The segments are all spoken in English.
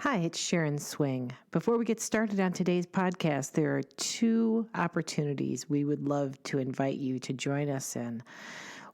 Hi, it's Sharon Swing. Before we get started on today's podcast, there are two opportunities we would love to invite you to join us in.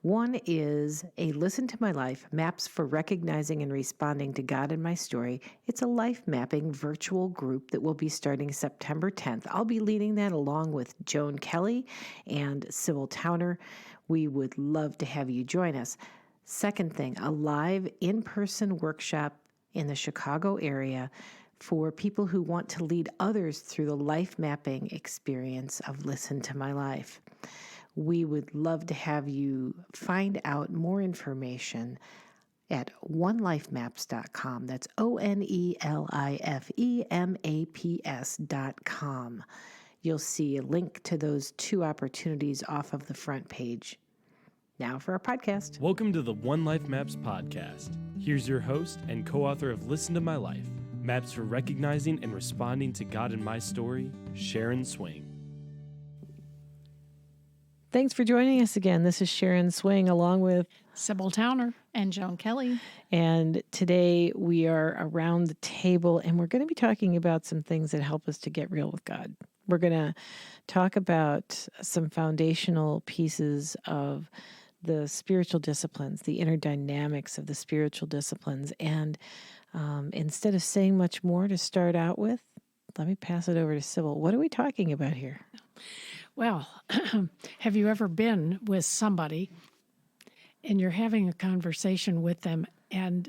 One is a Listen to My Life, Maps for Recognizing and Responding to God in My Story. It's a life mapping virtual group that will be starting September 10th. I'll be leading that along with Joan Kelley and Sibyl Towner. We would love to have you join us. Second thing, a live in-person workshop in the Chicago area for people who want to lead others through the life mapping experience of Listen to My Life. We would love to have you find out more information at oneLifemaps.com. That's oneLifemaps.com. You'll see a link to those two opportunities off of the front page. Now for our podcast. Welcome to the One Life Maps podcast. Here's your host and co-author of Listen to My Life, Maps for Recognizing and Responding to God in My Story, Sharon Swing. Thanks for joining us again. This is Sharon Swing along with Sibyl Towner and Joan Kelley. And today we are around the table and we're going to be talking about some things that help us to get real with God. We're going to talk about some foundational pieces of the spiritual disciplines, the inner dynamics of the spiritual disciplines. And instead of saying much more to start out with, let me pass it over to Sibyl. What are we talking about here? Well, have you ever been with somebody and you're having a conversation with them and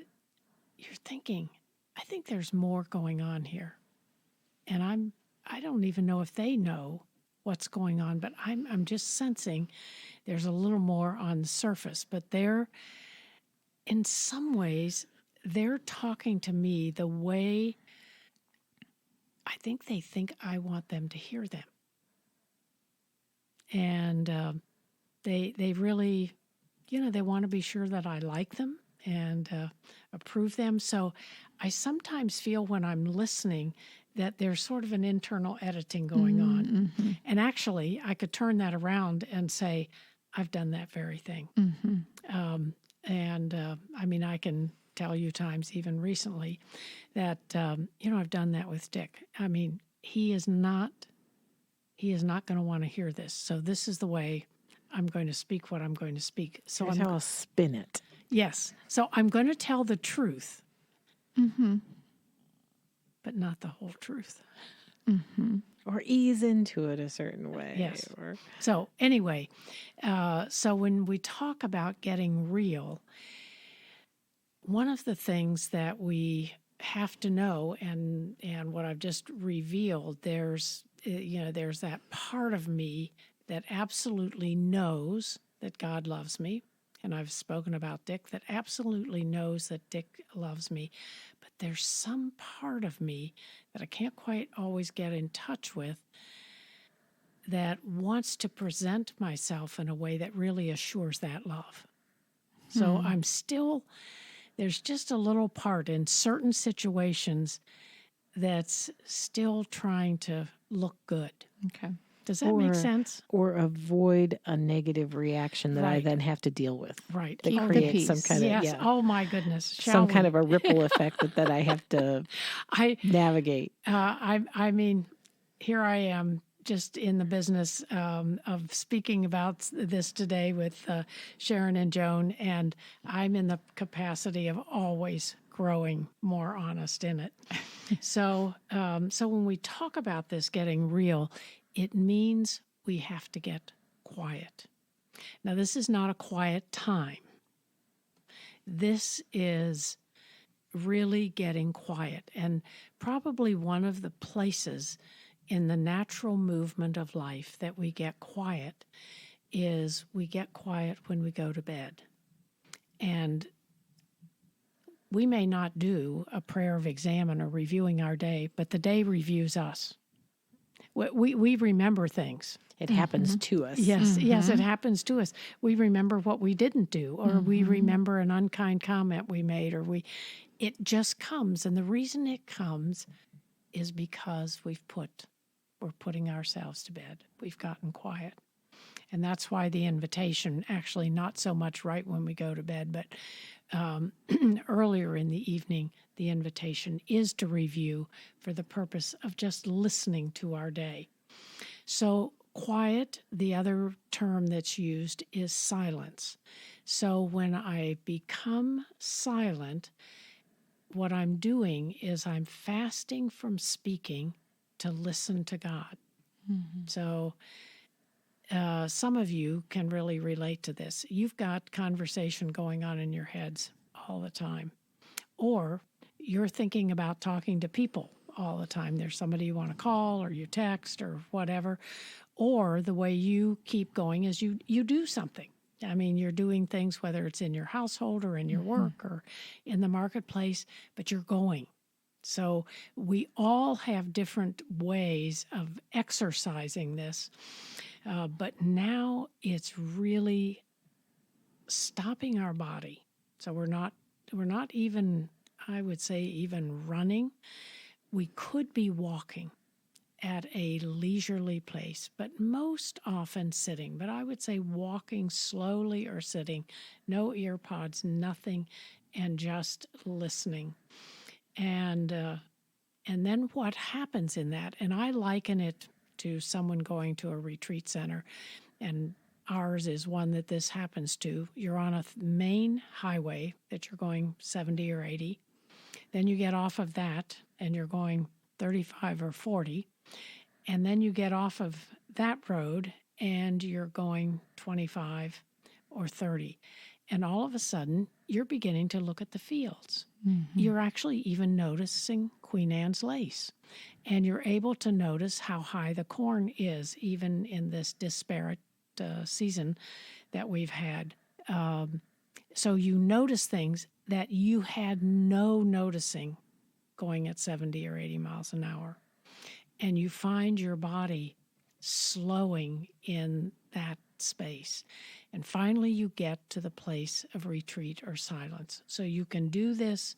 you're thinking, I think there's more going on here. And I don't even know if they know what's going on, but I'm just sensing there's a little more on the surface. But in some ways, they're talking to me the way I think they think I want them to hear them. And they really, they want to be sure that I like them and approve them. So I sometimes feel when I'm listening that there's sort of an internal editing going on. Mm-hmm. And actually, I could turn that around and say, I've done that very thing. Mm-hmm. I can tell you times, even recently, that, I've done that with Dick. I mean, he is not going to want to hear this. So this is the way I'm going to speak what I'm going to speak. So Here's how I'll spin it. Yes. So I'm going to tell the truth, but not the whole truth. Mm-hmm. Or ease into it a certain way. Yes. So anyway, so when we talk about getting real, one of the things that we have to know, and what I've just revealed, there's that part of me that absolutely knows that God loves me. And I've spoken about Dick, that absolutely knows that Dick loves me. But there's some part of me that I can't quite always get in touch with that wants to present myself in a way that really assures that love. So there's just a little part in certain situations that's still trying to look good. Okay. Does that make sense? Or avoid a negative reaction that I then have to deal with. Right. That Keep creates some kind yes. of, Oh my goodness. some kind of a ripple effect that I have to navigate. I mean, here I am just in the business of speaking about this today with Sharon and Joan, and I'm in the capacity of always growing more honest in it. So when we talk about this getting real, it means we have to get quiet. Now, this is not a quiet time. This is really getting quiet. And probably one of the places in the natural movement of life that we get quiet is we get quiet when we go to bed. And we may not do a prayer of examine or reviewing our day, but the day reviews us. We remember things. It happens to us. Yes, yes, it happens to us. We remember what we didn't do, or we remember an unkind comment we made, or it just comes. And the reason it comes is because we're putting ourselves to bed. We've gotten quiet. And that's why the invitation, actually not so much right when we go to bed, but earlier in the evening, the invitation is to review for the purpose of just listening to our day. So quiet, the other term that's used is silence. So when I become silent, what I'm doing is I'm fasting from speaking to listen to God. So some of you can really relate to this. You've got conversation going on in your heads all the time. Or you're thinking about talking to people all the time. There's somebody you want to call or you text or whatever. Or the way you keep going is you do something. I mean, you're doing things, whether it's in your household or in your work or in the marketplace, but you're going. So we all have different ways of exercising this. But now it's really stopping our body. So we're not even, I would say, even running. We could be walking at a leisurely pace, but most often sitting. But I would say walking slowly or sitting, no ear pods, nothing, and just listening. And then what happens in that, and I liken it to someone going to a retreat center, and ours is one that this happens to. You're on a main highway that you're going 70 or 80. Then you get off of that and you're going 35 or 40. And then you get off of that road and you're going 25 or 30. And all of a sudden, you're beginning to look at the fields. You're actually even noticing Queen Anne's lace. And you're able to notice how high the corn is, even in this disparate season that we've had. So you notice things that you had no noticing going at 70 or 80 miles an hour. And you find your body slowing in that space. And finally, you get to the place of retreat or silence. So you can do this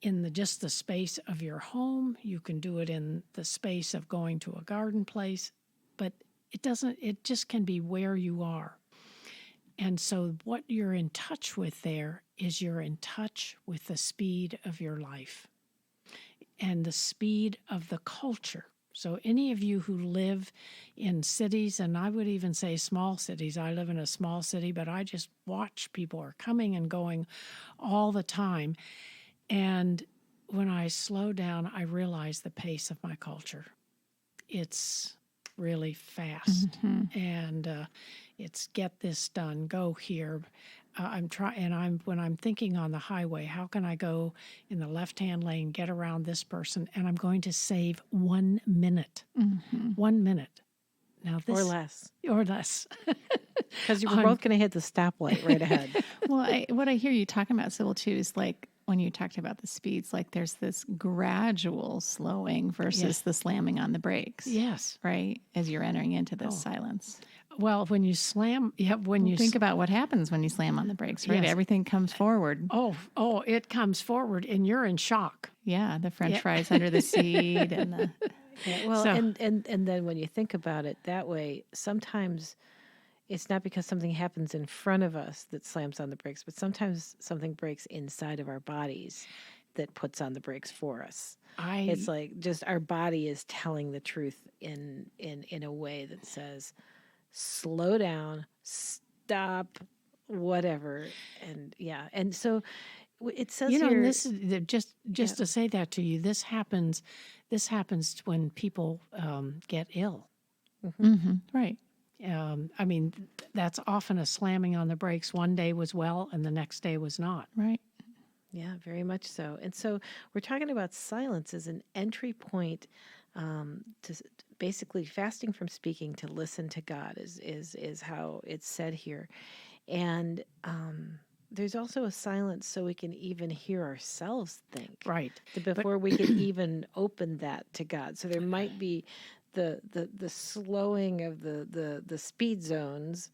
in just the space of your home. You can do it in the space of going to a garden place. But it just can be where you are. And so what you're in touch with there is you're in touch with the speed of your life and the speed of the culture. So any of you who live in cities, and I would even say small cities, I live in a small city, but I just watch people are coming and going all the time. And when I slow down, I realize the pace of my culture. It's really fast, and it's get this done, go here. When I'm thinking on the highway, how can I go in the left-hand lane, get around this person, and I'm going to save 1 minute. 1 minute. Now this or less, because you were both going to hit the stoplight right ahead. Well, what I hear you talking about, Sibyl, too, is like when you talked about the speeds, like there's this gradual slowing versus the slamming on the brakes. Yes. Right? As you're entering into this silence. Well, when you slam, think about what happens when you slam on the brakes, right? Yes. Everything comes forward. Oh, it comes forward, and you're in shock. Yeah, the French fries under the seat, and the and then when you think about it that way, sometimes it's not because something happens in front of us that slams on the brakes, but sometimes something breaks inside of our bodies that puts on the brakes for us. It's like just our body is telling the truth in a way that says, slow down, stop, whatever. And so it says here, and this is just to say that to you, this happens when people get ill. Right. I mean, that's often a slamming on the brakes. One day was well and the next day was not. Right. Yeah, very much so. And so we're talking about silence as an entry point to basically fasting from speaking to listen to God is how it's said here. And there's also a silence so we can even hear ourselves think. Right. Before we can even open that to God. So there might be the slowing of the speed zones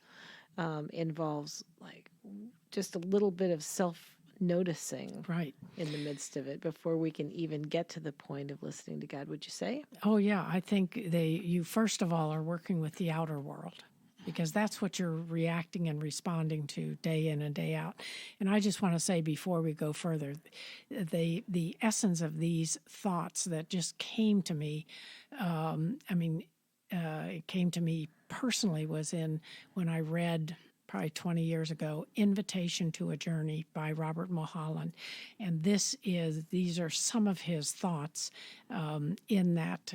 involves like just a little bit of self-noticing in the midst of it before we can even get to the point of listening to God, would you say? Oh, yeah. I think you first of all are working with the outer world. because that's what you're reacting and responding to day in and day out. And I just want to say before we go further, the essence of these thoughts that just came to me, it came to me personally was when I read probably 20 years ago, Invitation to a Journey by Robert Mulholland. And these are some of his thoughts in that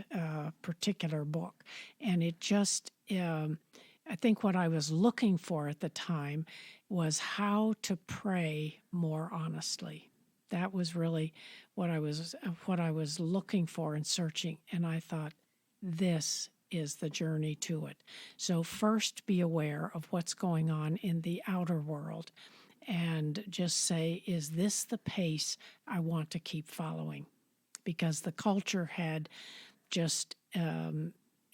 particular book. And it just, I think what I was looking for at the time was how to pray more honestly. That was really what I was looking for and searching. And I thought, this is the journey to it. So first be aware of what's going on in the outer world and just say, is this the pace I want to keep following? Because the culture had just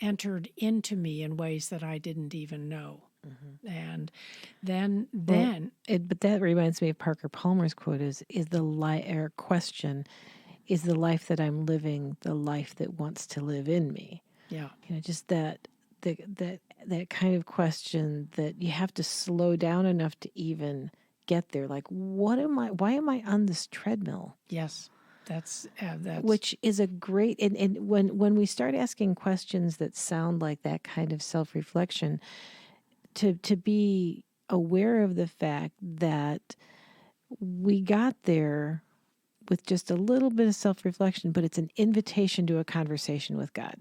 entered into me in ways that I didn't even know. Mm-hmm. And but that reminds me of Parker Palmer's quote: "Is the question, is the life that I'm living the life that wants to live in me?" Yeah, just that kind of question that you have to slow down enough to even get there. Like, why am I on this treadmill? Yes, that's which is a great, and when we start asking questions that sound like that kind of self-reflection, to be aware of the fact that we got there with just a little bit of self-reflection, but it's an invitation to a conversation with God.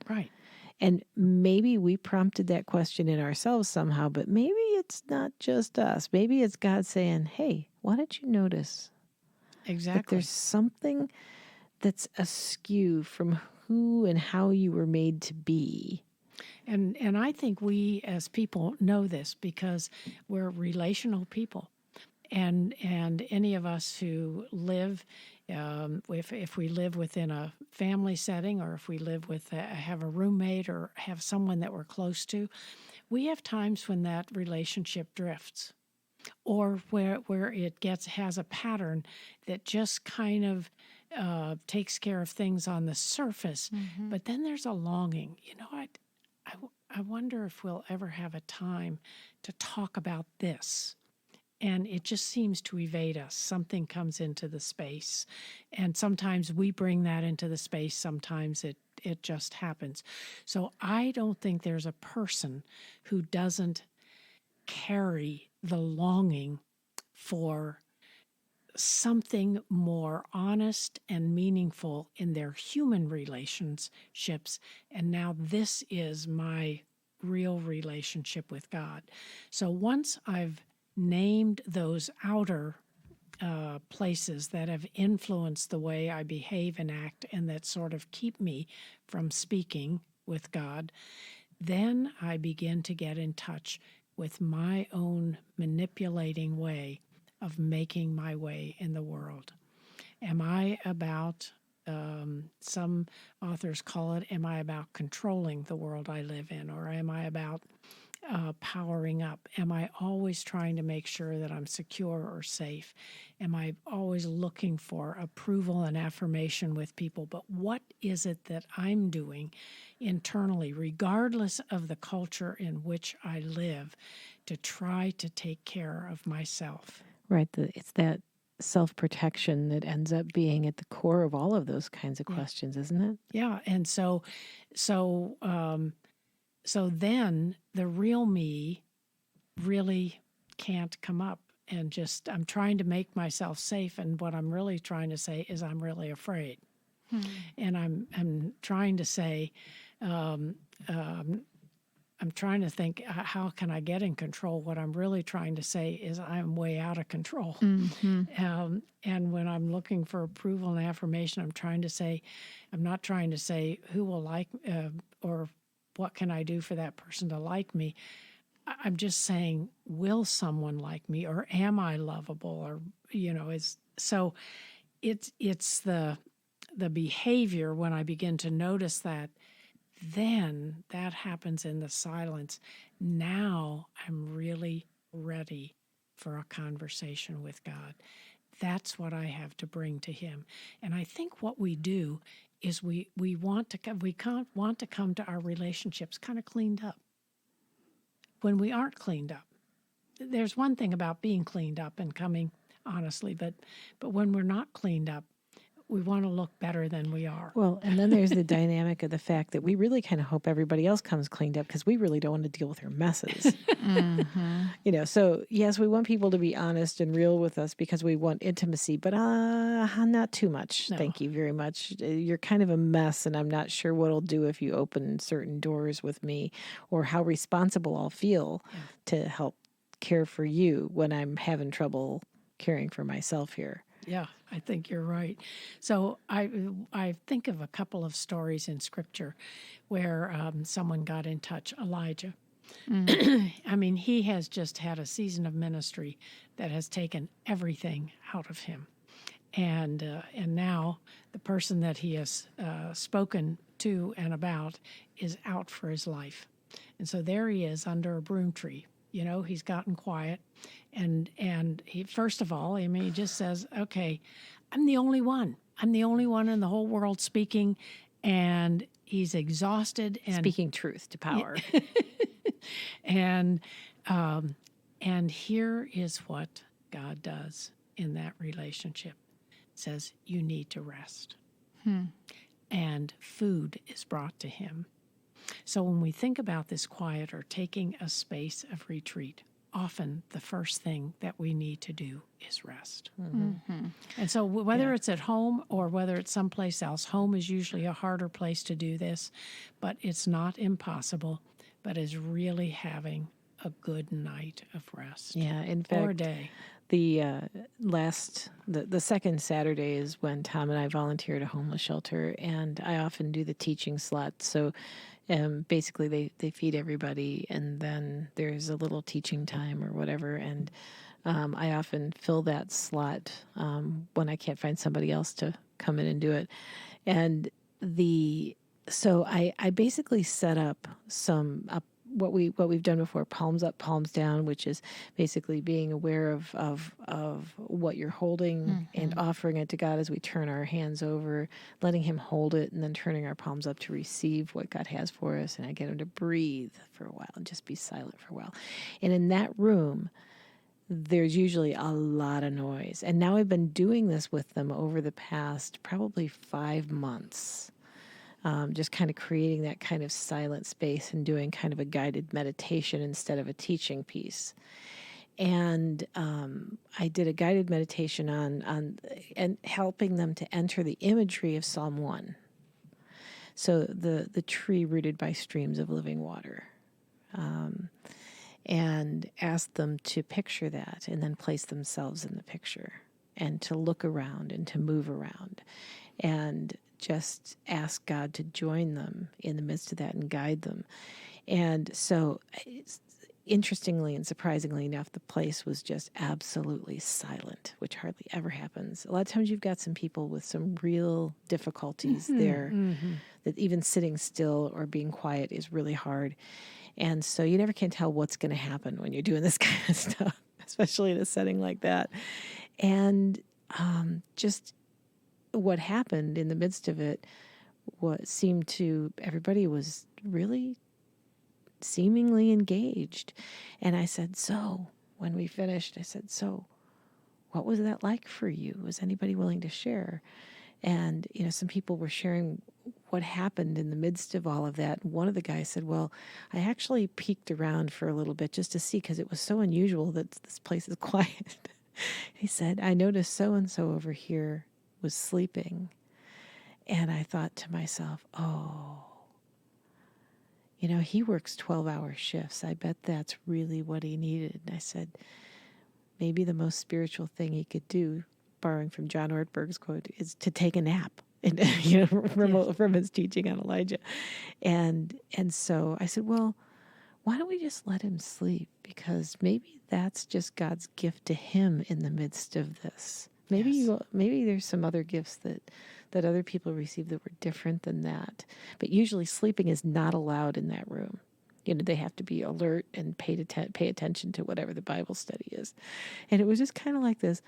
Right. And maybe we prompted that question in ourselves somehow, but maybe it's not just us. Maybe it's God saying, hey, why don't you notice exactly that there's something that's askew from who and how you were made to be? And I think we as people know this because we're relational people. And any of us who live, if we live within a family setting, or if we live with have a roommate or have someone that we're close to, we have times when that relationship drifts, or where it has a pattern that just kind of takes care of things on the surface, mm-hmm. But then there's a longing. I wonder if we'll ever have a time to talk about this. And it just seems to evade us. Something comes into the space. And sometimes we bring that into the space. Sometimes it just happens. So I don't think there's a person who doesn't carry the longing for something more honest and meaningful in their human relationships. And now this is my real relationship with God. So once I've named those outer places that have influenced the way I behave and act and that sort of keep me from speaking with God, then I begin to get in touch with my own manipulating way of making my way in the world. Am I about, some authors call it, am I about controlling the world I live in, or am I about powering up? Am I always trying to make sure that I'm secure or safe? Am I always looking for approval and affirmation with people? But what is it that I'm doing internally, regardless of the culture in which I live, to try to take care of myself? Right. It's that self-protection that ends up being at the core of all of those kinds of questions, isn't it? Yeah. And so then the real me really can't come up, and just I'm trying to make myself safe, and what I'm really trying to say is I'm really afraid. And I'm trying to say, I'm trying to think, how can I get in control? What I'm really trying to say is I'm way out of control. Mm-hmm. And when I'm looking for approval and affirmation, I'm not trying to say who will like or what can I do for that person to like me. I'm just saying, will someone like me, or am I lovable, or so it's the behavior. When I begin to notice that, then that happens in the silence. Now I'm really ready for a conversation with God. That's what I have to bring to Him. And I think what we do is we want to come to our relationships kind of cleaned up. when we aren't cleaned up. There's one thing about being cleaned up and coming honestly, but when we're not cleaned up, we want to look better than we are. Well, and then there's the dynamic of the fact that we really kind of hope everybody else comes cleaned up because we really don't want to deal with our messes. So yes, we want people to be honest and real with us because we want intimacy, but not too much. No. Thank you very much. You're kind of a mess, and I'm not sure what I'll do if you open certain doors with me, or how responsible I'll feel to help care for you when I'm having trouble caring for myself here. Yeah, I think you're right. So I think of a couple of stories in Scripture where someone got in touch, Elijah. I mean, he has just had a season of ministry that has taken everything out of him. And now the person that he has spoken to and about is out for his life. And so there he is under a broom tree. He's gotten quiet. And he, first of all, he just says, okay, I'm the only one. I'm the only one in the whole world speaking. And he's exhausted. And Speaking truth to power. And here is what God does in that relationship. It says, you need to rest. And food is brought to him. So when we think about this quiet or taking a space of retreat, often the first thing that we need to do is rest. And so whether it's at home or whether it's someplace else, home is usually a harder place to do this, but it's not impossible, but is really having a good night of rest. Yeah, in fact, or a day. The second Saturday is when Tom and I volunteer at a homeless shelter, and I often do the teaching slot. So basically they feed everybody, and then there's a little teaching time or whatever, and I often fill that slot when I can't find somebody else to come in and do it. And so I basically set up what we've done before, palms up, palms down, which is basically being aware of what you're holding and offering it to God as we turn our hands over, letting him hold it, and then turning our palms up to receive what God has for us. And I get him to breathe for a while and just be silent for a while. And in that room, there's usually a lot of noise. And now I've been doing this with them over the past probably 5 months. Just kind of creating that kind of silent space and doing kind of a guided meditation instead of a teaching piece. And I did a guided meditation on and helping them to enter the imagery of Psalm 1. So the tree rooted by streams of living water. And asked them to picture that and then place themselves in the picture and to look around and to move around and just ask God to join them in the midst of that and guide them. And so, interestingly and surprisingly enough, the place was just absolutely silent, which hardly ever happens. A lot of times you've got some people with some real difficulties there, that even sitting still or being quiet is really hard. And so you never can tell what's going to happen when you're doing this kind of stuff, especially in a setting like that. And just what happened in the midst of it, what seemed to everybody was really seemingly engaged. And I said, so when we finished, I said, so what was that like for you? Was anybody willing to share? And, some people were sharing what happened in the midst of all of that. And one of the guys said, well, I actually peeked around for a little bit just to see, because it was so unusual that this place is quiet. He said, I noticed so-and-so over here was sleeping. And I thought to myself, oh, he works 12-hour shifts. I bet that's really what he needed. And I said, maybe the most spiritual thing he could do, borrowing from John Ortberg's quote, is to take a nap. And, from his teaching on Elijah. And so I said, well, why don't we just let him sleep? Because maybe that's just God's gift to him in the midst of this. Maybe there's some other gifts that other people receive that were different than that. But usually sleeping is not allowed in that room. They have to be alert and pay attention to whatever the Bible study is. And it was just kind of like this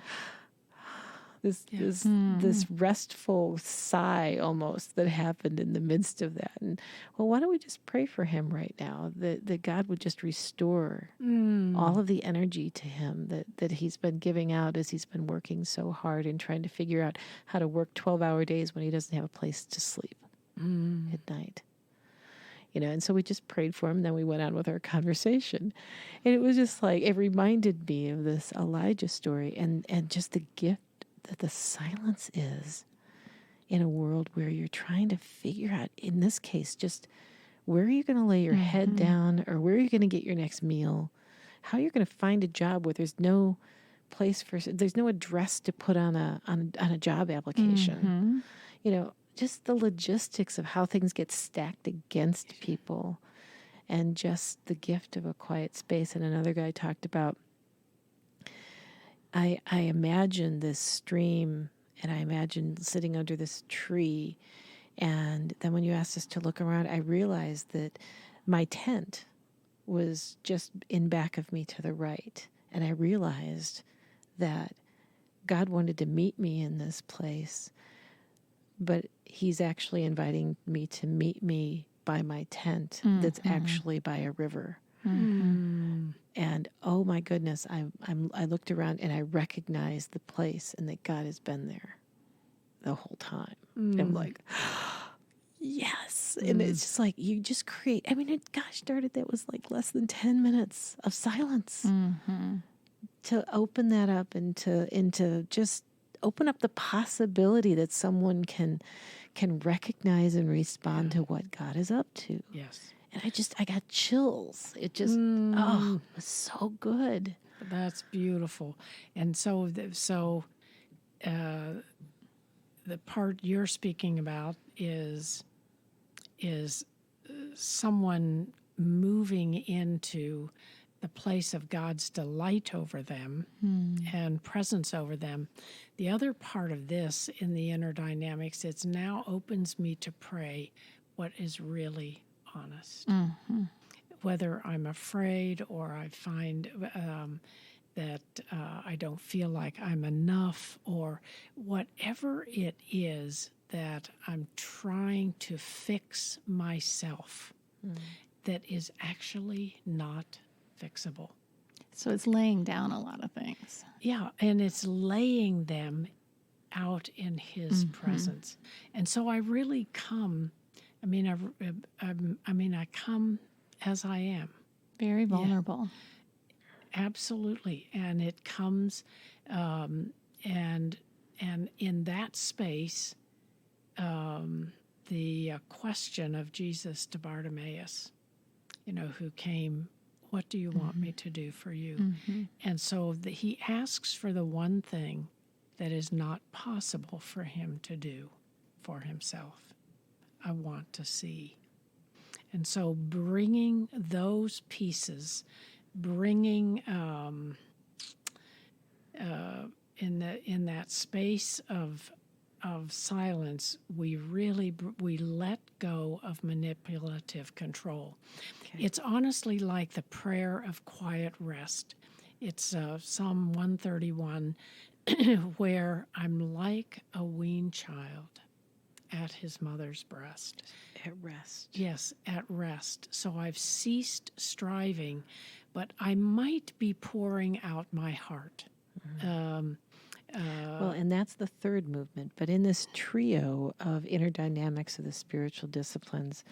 this restful sigh almost that happened in the midst of that. And well, why don't we just pray for him right now, that God would just restore all of the energy to him that he's been giving out as he's been working so hard and trying to figure out how to work 12-hour days when he doesn't have a place to sleep at night. And so we just prayed for him. Then we went on with our conversation. And it was just like, it reminded me of this Elijah story and just the gift that the silence is in a world where you're trying to figure out, in this case, just where are you going to lay your head down, or where are you going to get your next meal, how you're going to find a job where there's no place there's no address to put on a job application. Just the logistics of how things get stacked against people, and just the gift of a quiet space. And another guy talked about, I imagine this stream, and I imagine sitting under this tree. And then when you asked us to look around, I realized that my tent was just in back of me to the right. And I realized that God wanted to meet me in this place, but he's actually inviting me to meet me by my tent that's actually by a river. And oh my goodness, I looked around and I recognized the place, and that God has been there the whole time. And I'm like, yes. And it's just like, you just create, that was like less than 10 minutes of silence to open that up and to just open up the possibility that someone can recognize and respond to what God is up to. Yes. And I got chills. It just, it was so good. That's beautiful. And so the part you're speaking about is someone moving into the place of God's delight over them and presence over them. The other part of this in the inner dynamics, it now opens me to pray what is really honest. Whether I'm afraid, or I find that I don't feel like I'm enough, or whatever it is that I'm trying to fix myself that is actually not fixable. So it's laying down a lot of things. Yeah, and it's laying them out in his presence. And so I really come, I come as I am. Very vulnerable. Yeah, absolutely. And it comes, and in that space, the question of Jesus to Bartimaeus, who came, what do you want me to do for you? And so he asks for the one thing that is not possible for him to do for himself. I want to see. And so bringing those pieces, in that space of silence, we let go of manipulative control. Okay. It's honestly like the prayer of quiet rest. It's Psalm 131, where I'm like a weaned child at his mother's breast. At rest. Yes, at rest. So I've ceased striving, but I might be pouring out my heart. Well, and that's the third movement. But in this trio of inner dynamics of the spiritual disciplines,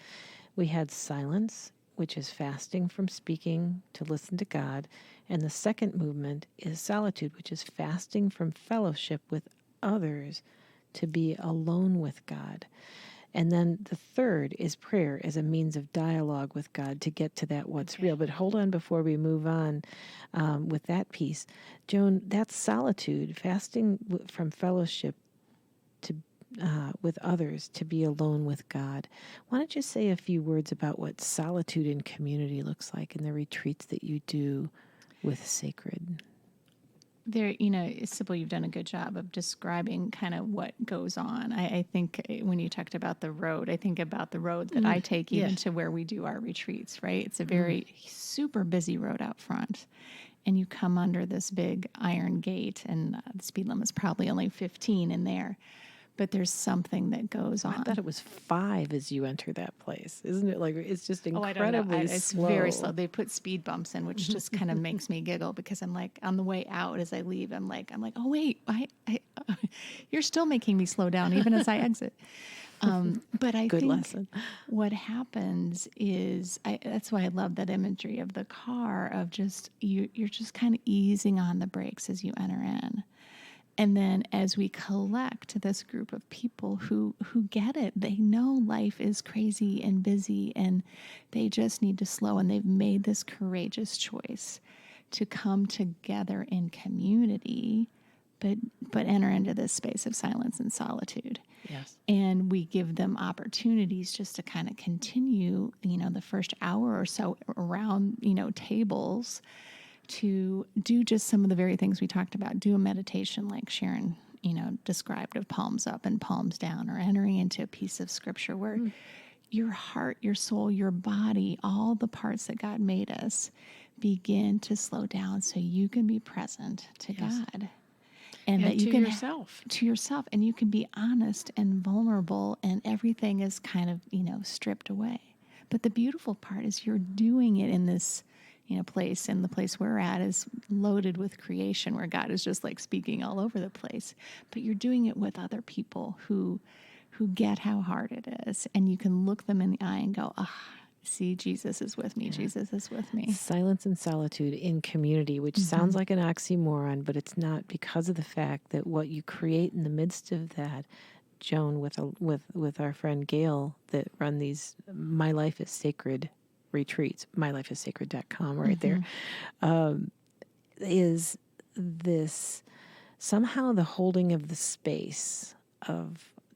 we had silence, which is fasting from speaking to listen to God. And the second movement is solitude, which is fasting from fellowship with others to be alone with God. And then the third is prayer as a means of dialogue with God to get to that what's real. But hold on before we move on with that piece. Joan, that's solitude, fasting from fellowship to with others to be alone with God. Why don't you say a few words about what solitude in community looks like in the retreats that you do with Sacred? There, Sibyl, you've done a good job of describing kind of what goes on. I think when you talked about the road, I think about the road that I take even to where we do our retreats, right? It's a very super busy road out front. and you come under this big iron gate, and the speed limit is probably only 15 in there, but there's something that goes on. I thought it was 5 as you enter that place. Isn't it? Like, it's just I don't know. incredibly It's slow. very slow. They put speed bumps in, which just kind of makes me giggle, because I'm like, on the way out as I leave, I'm like, oh wait, you're still making me slow down even as I exit. But I Good think lesson. what happens is, that's why I love that imagery of the car, of just you're just kind of easing on the brakes as you enter in. And then as we collect this group of people who get it, they know life is crazy and busy, and they just need to slow, and they've made this courageous choice to come together in community, but enter into this space of silence and solitude. Yes. And we give them opportunities just to kind of continue, the first hour or so around, tables, to do just some of the very things we talked about. Do a meditation like Sharon, described, of palms up and palms down, or entering into a piece of scripture where your heart, your soul, your body, all the parts that God made us, begin to slow down so you can be present to God. And that you to can yourself. To yourself, and you can be honest and vulnerable, and everything is kind of, stripped away. But the beautiful part is you're doing it in this place, and the place we're at is loaded with creation, where God is just like speaking all over the place. But you're doing it with other people who get how hard it is, and you can look them in the eye and go, see, Jesus is with me. Yeah. Jesus is with me. Silence and solitude in community, which sounds like an oxymoron, but it's not, because of the fact that what you create in the midst of that, Joan, with our friend Gail, that run these My Life is Sacred retreats, mylifeissacred.com, right there, is this somehow the holding of the space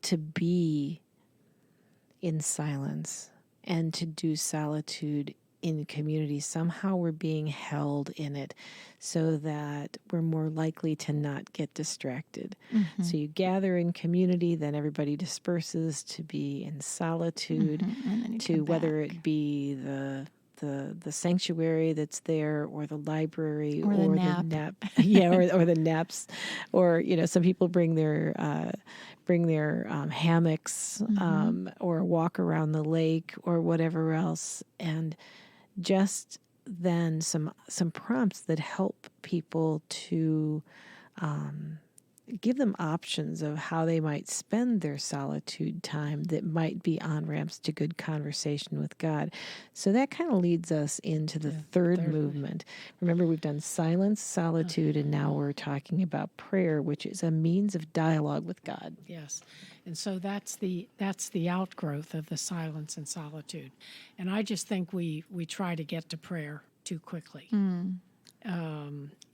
to be in silence and to do solitude in community. Somehow we're being held in it so that we're more likely to not get distracted. So you gather in community, then everybody disperses to be in solitude, to whether it be the sanctuary that's there, or the library, or the nap. or the naps, or some people bring their hammocks, or walk around the lake, or whatever else, and just then some prompts that help people to give them options of how they might spend their solitude time that might be on-ramps to good conversation with God. So that kind of leads us into the third movement. Remember, we've done silence, solitude, and now we're talking about prayer, which is a means of dialogue with God. Yes. And so that's the outgrowth of the silence and solitude. And I just think we try to get to prayer too quickly.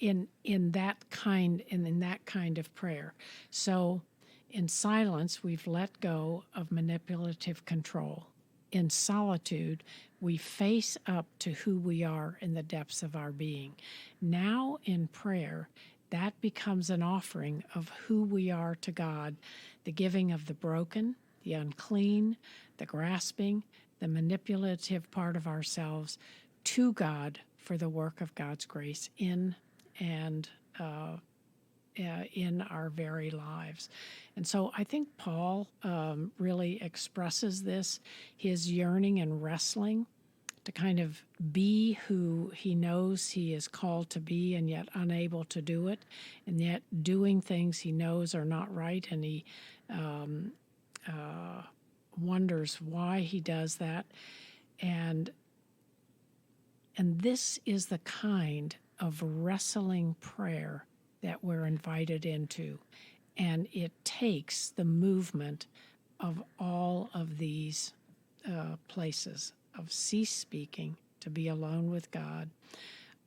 In that kind of prayer. So in silence, we've let go of manipulative control. In solitude, we face up to who we are in the depths of our being. Now in prayer, that becomes an offering of who we are to God, the giving of the broken, the unclean, the grasping, the manipulative part of ourselves to God for the work of God's grace in our very lives. And so I think Paul really expresses this, his yearning and wrestling to kind of be who he knows he is called to be, and yet unable to do it, and yet doing things he knows are not right, and he wonders why he does that. And this is the kind of wrestling prayer that we're invited into. And it takes the movement of all of these places of cease speaking, to be alone with God,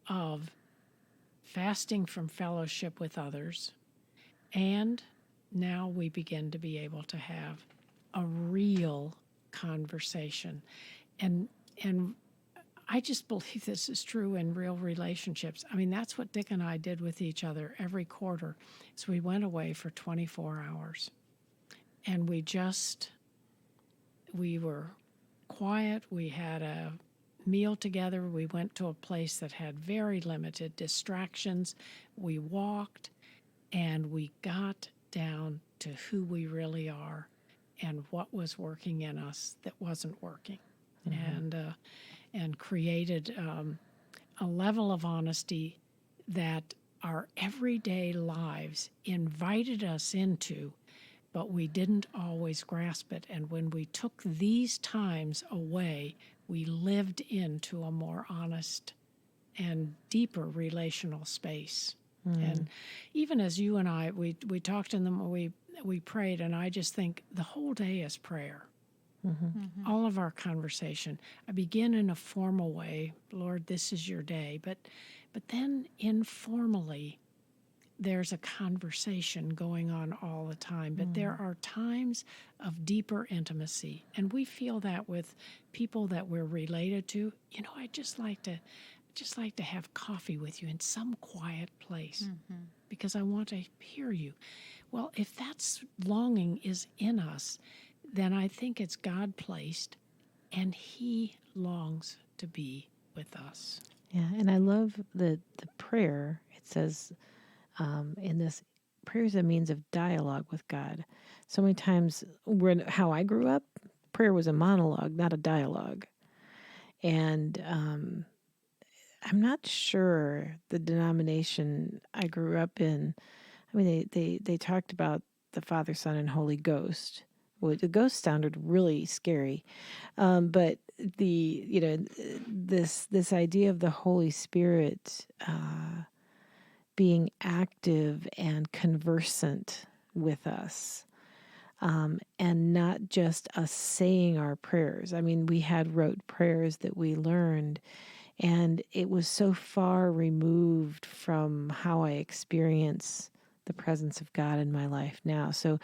of fasting from fellowship with others, and now we begin to be able to have a real conversation. And I just believe this is true in real relationships. I mean, that's what Dick and I did with each other every quarter. So we went away for 24 hours. And we were quiet. We had meal together. We went to a place that had very limited distractions. We walked, and we got down to who we really are and what was working in us that wasn't working, and created a level of honesty that our everyday lives invited us into, but we didn't always grasp it. And when we took these times away, we lived into a more honest and deeper relational space. And even as you and I, we talked in them, we prayed, and I just think the whole day is prayer. All of our conversation. I begin in a formal way, Lord, this is your day, but then informally, there's a conversation going on all the time. But there are times of deeper intimacy, and we feel that with people that we're related to. You know, I just like to have coffee with you in some quiet place because I want to hear you. Well, if that's longing is in us, then I think it's God placed, and He longs to be with us. Yeah, and I love the prayer. It says in this, prayer is a means of dialogue with God. So many times, how I grew up, prayer was a monologue, not a dialogue. And I'm not sure the denomination I grew up in. I mean, they talked about the Father, Son, and Holy Ghost. Well, the ghost sounded really scary, but this idea of the Holy Spirit being active and conversant with us, and not just us saying our prayers. I mean, we had rote prayers that we learned, and it was so far removed from how I experience the presence of God in my life now. So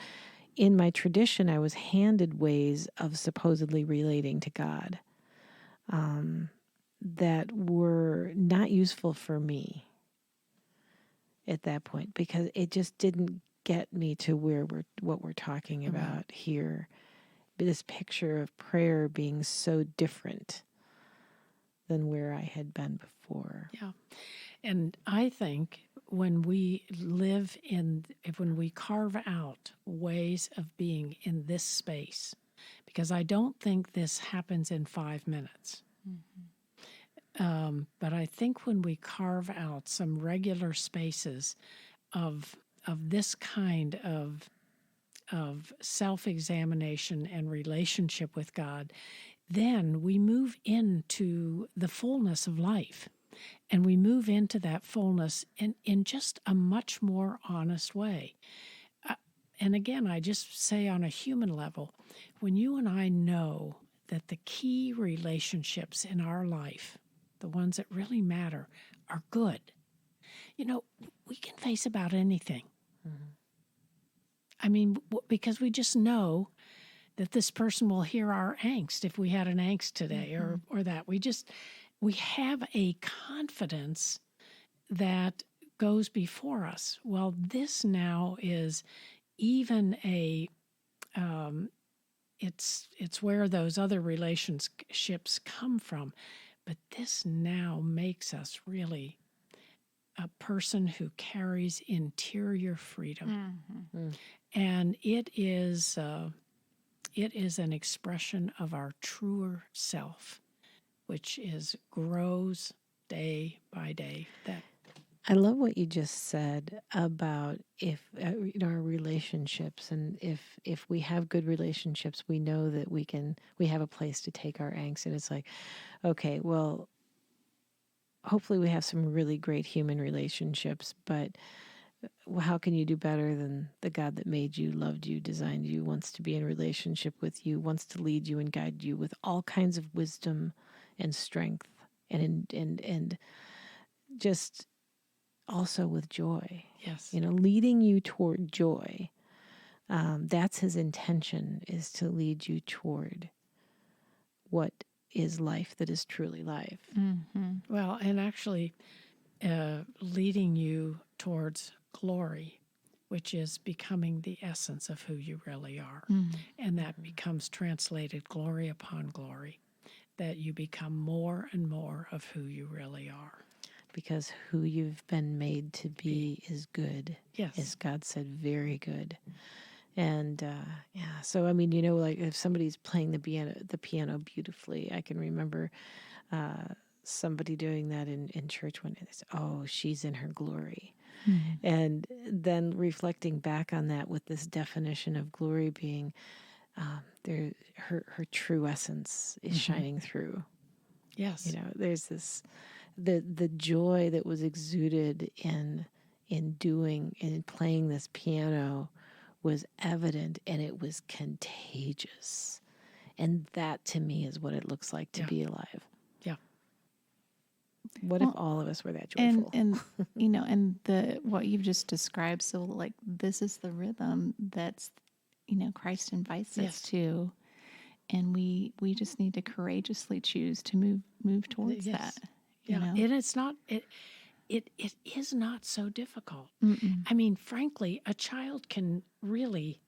in my tradition, I was handed ways of supposedly relating to God that were not useful for me at that point, because it just didn't get me to what we're talking about here. This picture of prayer being so different than where I had been before. Yeah. And I think when we when we carve out ways of being in this space, because I don't think this happens in 5 minutes. But I think when we carve out some regular spaces of this kind of self-examination and relationship with God, then we move into the fullness of life. And we move into that fullness in just a much more honest way. And again, I just say on a human level, when you and I know that the key relationships in our life, the ones that really matter, are good, you know, we can face about anything. I mean, because we just know that this person will hear our angst if we had an angst today or that. We have a confidence that goes before us. Well, this now is even it's where those other relationships come from. But this now makes us really a person who carries interior freedom. And it is an expression of our truer self, which grows day by day. I love what you just said about if our relationships, and if we have good relationships, we know that we have a place to take our angst. And it's like, okay, well, hopefully we have some really great human relationships, but how can you do better than the God that made you, loved you, designed you, wants to be in relationship with you, wants to lead you and guide you with all kinds of wisdom and strength and just also with joy. Yes. Leading you toward joy. That's his intention, is to lead you toward what is life that is truly life. Well, and actually leading you towards glory, which is becoming the essence of who you really are. And that becomes translated glory upon glory. that you become more and more of who you really are. Because who you've been made to be is good. Yes. As God said, very good. And so I mean, like if somebody's playing the piano beautifully, I can remember somebody doing that in church one day. They said, "Oh, she's in her glory." And then reflecting back on that with this definition of glory being her true essence is shining through. Yes. There's this the joy that was exuded in playing this piano was evident, and it was contagious. And that to me is what it looks like to be alive. Yeah. What if all of us were that joyful? And what you've just described, so like this is the rhythm that's Christ invites us to, and we just need to courageously choose to move towards that. And it's not it is not so difficult. Mm-mm. I mean, frankly, a child can really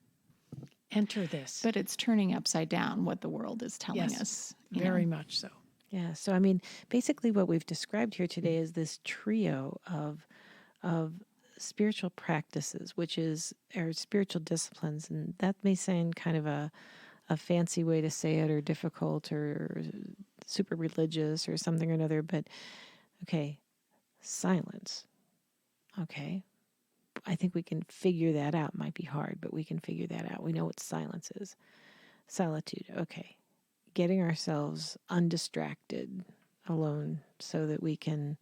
enter this. But it's turning upside down what the world is telling us. Very much so. Yeah. So, I mean, basically what we've described here today is this trio of spiritual practices, which is our spiritual disciplines. And that may sound kind of a fancy way to say it, or difficult, or super religious, or something or another. But, okay, silence. Okay. I think we can figure that out. Might be hard, but we can figure that out. We know what silence is. Solitude. Okay. Getting ourselves undistracted, alone, so that we can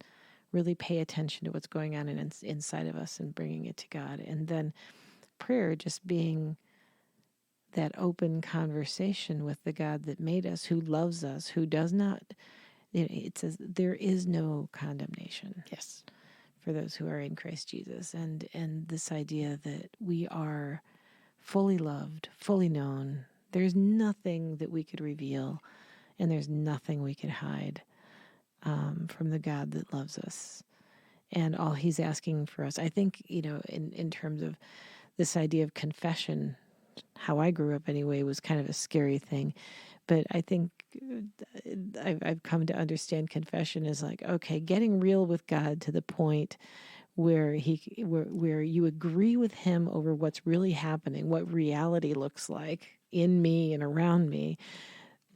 really pay attention to what's going on inside of us and bringing it to God. And then prayer just being that open conversation with the God that made us, who loves us, who does not, it says there is no condemnation. Yes. For those who are in Christ Jesus. And this idea that we are fully loved, fully known. There's nothing that we could reveal, and there's nothing we could hide from the God that loves us. And all he's asking for us, I think, in terms of this idea of confession, how I grew up anyway, was kind of a scary thing. But I think I've come to understand confession as like, okay, getting real with God to the point where where you agree with him over what's really happening, what reality looks like in me and around me,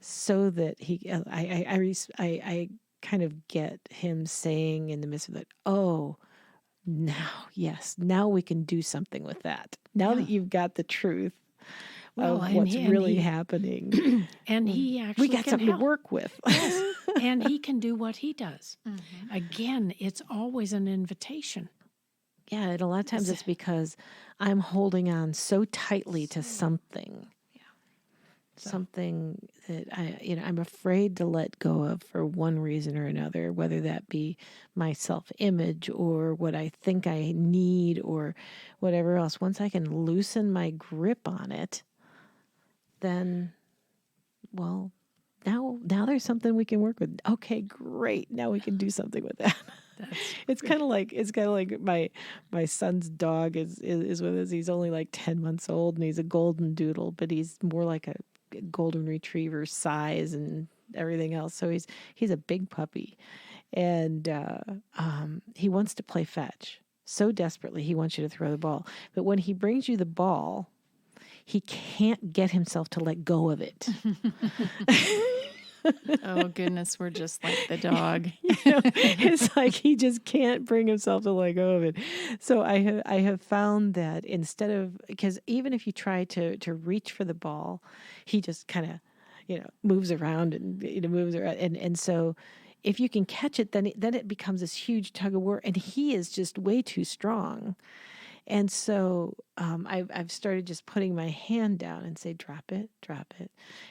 so that I kind of get him saying in the midst of that, oh, now we can do something with that. Now that you've got the truth of what's really happening. And he actually we got something to work with. Yes. And he can do what he does. Mm-hmm. Again, it's always an invitation. Yeah, and a lot of times it's because I'm holding on so tightly to something. Something that I'm afraid to let go of for one reason or another, whether that be my self-image or what I think I need or whatever else. Once I can loosen my grip on it, then, well, now there's something we can work with. Okay, great. Now we can do something with that. It's kind of like my son's dog is with us. He's only like 10 months old, and he's a golden doodle, but he's more like a golden retriever size and everything else. So he's a big puppy, and he wants to play fetch so desperately. He wants you to throw the ball, but when he brings you the ball, he can't get himself to let go of it. Oh, goodness, we're just like the dog. It's like he just can't bring himself to let go of it. So I have found that instead of, because even if you try to reach for the ball, he just kind of, moves around and moves around. And so if you can catch it, then it becomes this huge tug of war, and he is just way too strong. And so I've started just putting my hand down and say, drop it.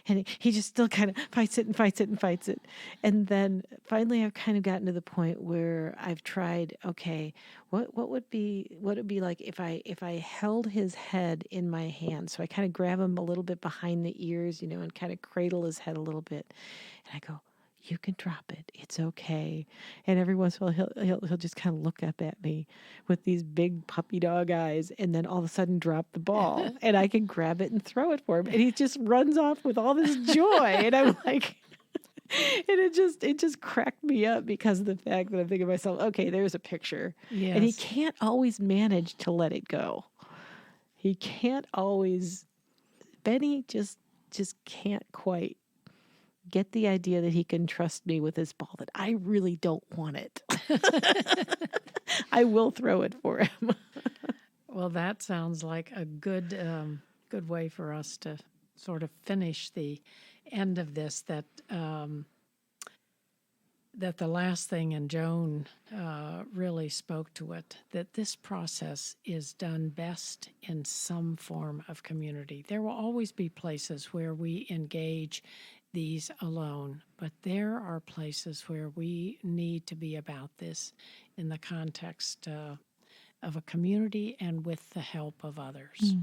And he just still kind of fights it. And then finally I've kind of gotten to the point where I've tried, okay, what would it be like if I held his head in my hand? So I kind of grab him a little bit behind the ears, and kind of cradle his head a little bit. And I go, you can drop it. It's okay. And every once in a while, he'll just kind of look up at me with these big puppy dog eyes, and then all of a sudden drop the ball, and I can grab it and throw it for him, and he just runs off with all this joy, and I'm like, And it just cracked me up because of the fact that I'm thinking to myself, okay, there's a picture. Yes. And he can't always manage to let it go. He can't always, Benny just can't quite get the idea that he can trust me with his ball, that I really don't want it. I will throw it for him. Well, that sounds like a good way for us to sort of finish the end of this. That the last thing, and Joan really spoke to it, that this process is done best in some form of community. There will always be places where we engage these alone, but there are places where we need to be about this in the context of a community and with the help of others.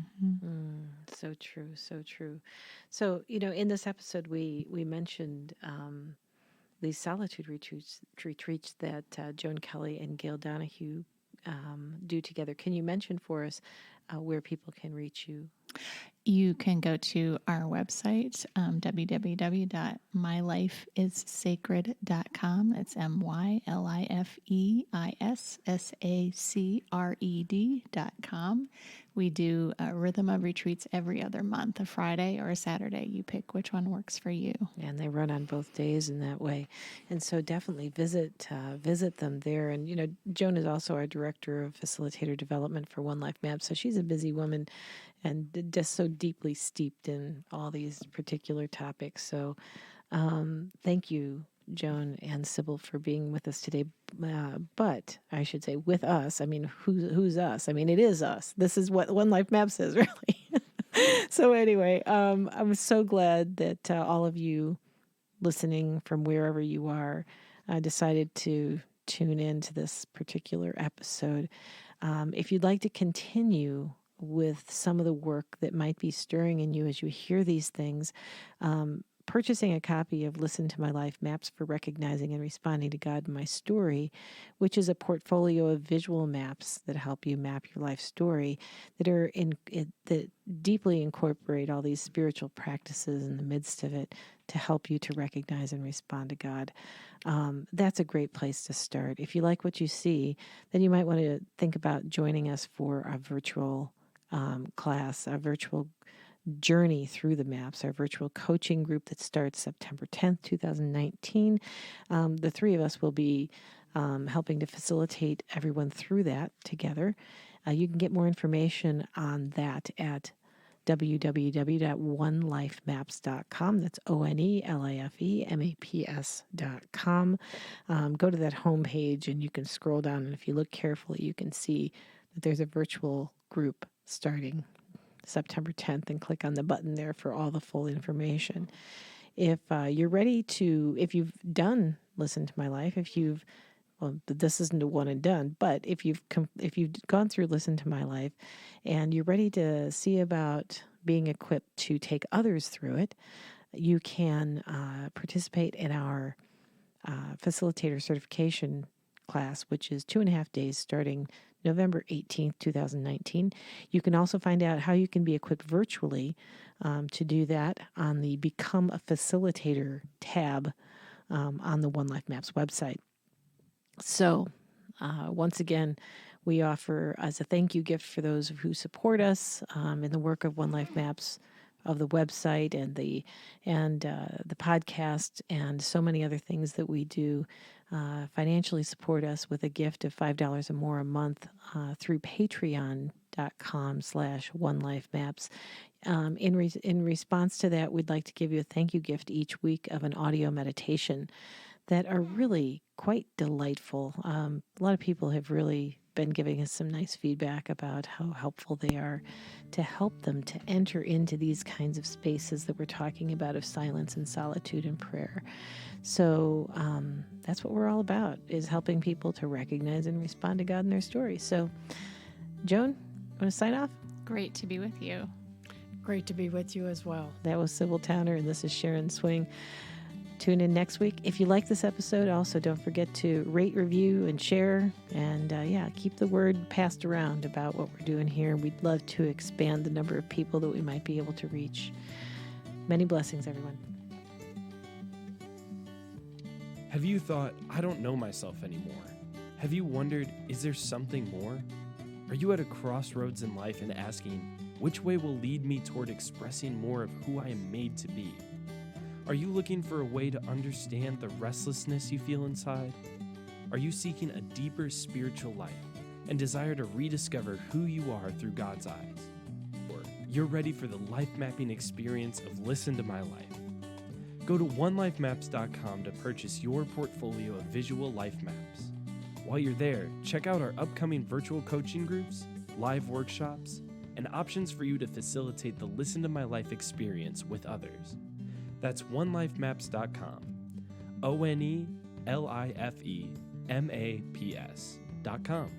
So true, so true. So, in this episode, we mentioned these solitude retreats that Joan Kelley and Gail Donahue do together. Can you mention for us where people can reach you? You can go to our website, www.mylifeissacred.com. It's mylifeissacred.com. We do a rhythm of retreats every other month, a Friday or a Saturday. You pick which one works for you. And they run on both days in that way. And so definitely visit them there. And, Joan is also our Director of Facilitator Development for oneLifemaps. So she's a busy woman and just so deeply steeped in all these particular topics. So thank you, Joan and Sibyl, for being with us today. But I should say with us. I mean, who's us? I mean, it is us. This is what oneLifemaps is, really. So anyway, I'm so glad that all of you listening from wherever you are decided to tune in to this particular episode. If you'd like to continue with some of the work that might be stirring in you as you hear these things, purchasing a copy of Listen to My Life, Maps for Recognizing and Responding to God in My Story, which is a portfolio of visual maps that help you map your life story, that deeply incorporate all these spiritual practices in the midst of it to help you to recognize and respond to God. That's a great place to start. If you like what you see, then you might want to think about joining us for a virtual class, a virtual journey through the maps, our virtual coaching group that starts September 10th, 2019. The three of us will be helping to facilitate everyone through that together. You can get more information on that at www.onelifemaps.com. That's ONELIFEMAPS.com. Go to that homepage and you can scroll down, and if you look carefully, you can see that there's a virtual group starting September 10th, and click on the button there for all the full information. If you're ready to, if you've done Listen to My Life, this isn't a one and done, but if you've gone through Listen to My Life and you're ready to see about being equipped to take others through it, you can participate in our facilitator certification class, which is 2.5 days starting November 18th, 2019. You can also find out how you can be equipped virtually to do that on the Become a Facilitator tab on the oneLifemaps website. So, once again, we offer as a thank you gift for those who support us in the work of oneLifemaps, of the website and the podcast and so many other things that we do. Financially support us with a gift of $5 or more a month through patreon.com/oneLifemaps. In response to that, we'd like to give you a thank you gift each week of an audio meditation that are really quite delightful. A lot of people have really been giving us some nice feedback about how helpful they are to help them to enter into these kinds of spaces that we're talking about, of silence and solitude and prayer. So that's what we're all about, is helping people to recognize and respond to God in their stories. So, Joan, want to sign off? Great to be with you. Great to be with you as well. That was Sibyl Towner, and this is Sharon Swing. Tune in next week. If you like this episode, also don't forget to rate, review, and share. And keep the word passed around about what we're doing here. We'd love to expand the number of people that we might be able to reach. Many blessings, everyone. Have you thought, I don't know myself anymore? Have you wondered, is there something more? Are you at a crossroads in life and asking, which way will lead me toward expressing more of who I am made to be? Are you looking for a way to understand the restlessness you feel inside? Are you seeking a deeper spiritual life and desire to rediscover who you are through God's eyes? Or you're ready for the life mapping experience of Listen to My Life? Go to oneLifemaps.com to purchase your portfolio of visual life maps. While you're there, check out our upcoming virtual coaching groups, live workshops, and options for you to facilitate the Listen to My Life experience with others. That's oneLifemaps.com. oneLifemaps.com.